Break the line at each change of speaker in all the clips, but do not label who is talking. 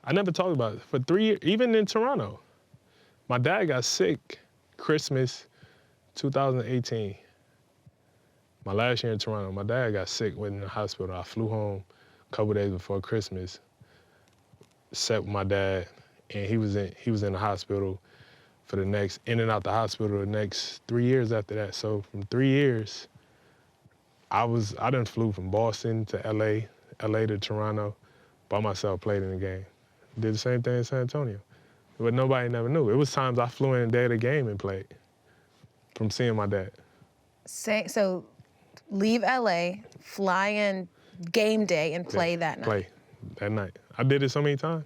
I never talked about it. For 3 years, even in Toronto, my dad got sick Christmas 2018. My last year in Toronto, my dad got sick, went in the hospital. I flew home a couple days before Christmas, sat with my dad, and he was in the hospital for the next, in and out the hospital the next 3 years after that. So from 3 years, I done flew from Boston to LA, LA to Toronto, by myself, played in the game. Did the same thing in San Antonio, but nobody never knew. It was times I flew in the day of the game and played from seeing my dad.
So leave LA, fly in game day and play that night.
Play that night. I did it so many times,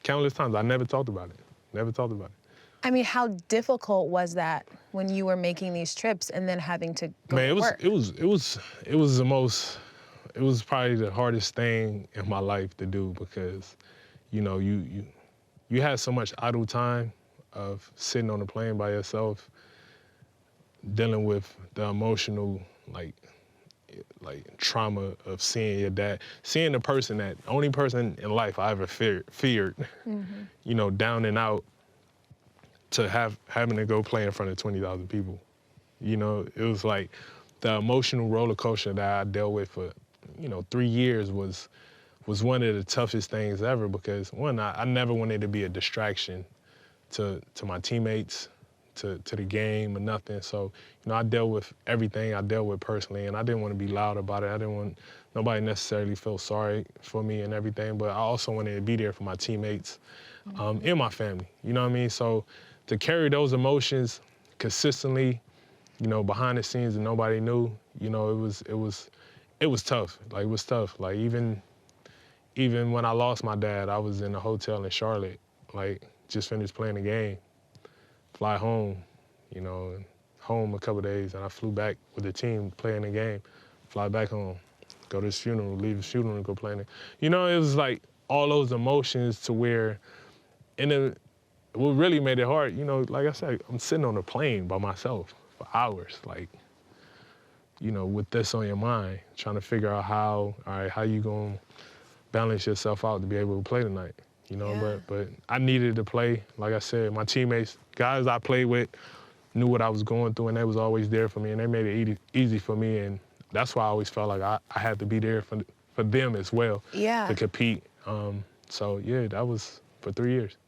countless times. I never talked about it. Never talked about it.
I mean, how difficult was that when you were making these trips and then having to go to work?
It was the most. It was probably the hardest thing in my life to do because, you know, you had so much idle time of sitting on the plane by yourself, dealing with the emotional like trauma of seeing your dad, seeing the person that only person in life I ever feared, you know, down and out, to having to go play in front of 20,000 people. You know, it was like the emotional roller coaster that I dealt with for, you know, 3 years was one of the toughest things ever because one, I never wanted to be a distraction to my teammates, to the game or nothing. So, you know, I dealt with everything I dealt with personally, and I didn't want to be loud about it. I didn't want nobody necessarily feel sorry for me and everything, but I also wanted to be there for my teammates and my family, you know what I mean? So to carry those emotions consistently, you know, behind the scenes and nobody knew, you know, it was tough. Like, it was tough. Like, even when I lost my dad, I was in a hotel in Charlotte, like, just finished playing the game, fly home, you know, home a couple days, and I flew back with the team playing the game, fly back home, go to his funeral, leave his funeral and go play it. You know, it was like all those emotions to where, and then what really made it hard, you know, like I said, I'm sitting on a plane by myself for hours, like, you know, with this on your mind, trying to figure out how you gonna balance yourself out to be able to play tonight, you know?
Yeah.
But I needed to play. Like I said, my teammates, guys I played with, knew what I was going through, and they was always there for me, and they made it easy for me, and that's why I always felt like I had to be there for them as well,
Yeah.
to compete. So yeah, that was for 3 years.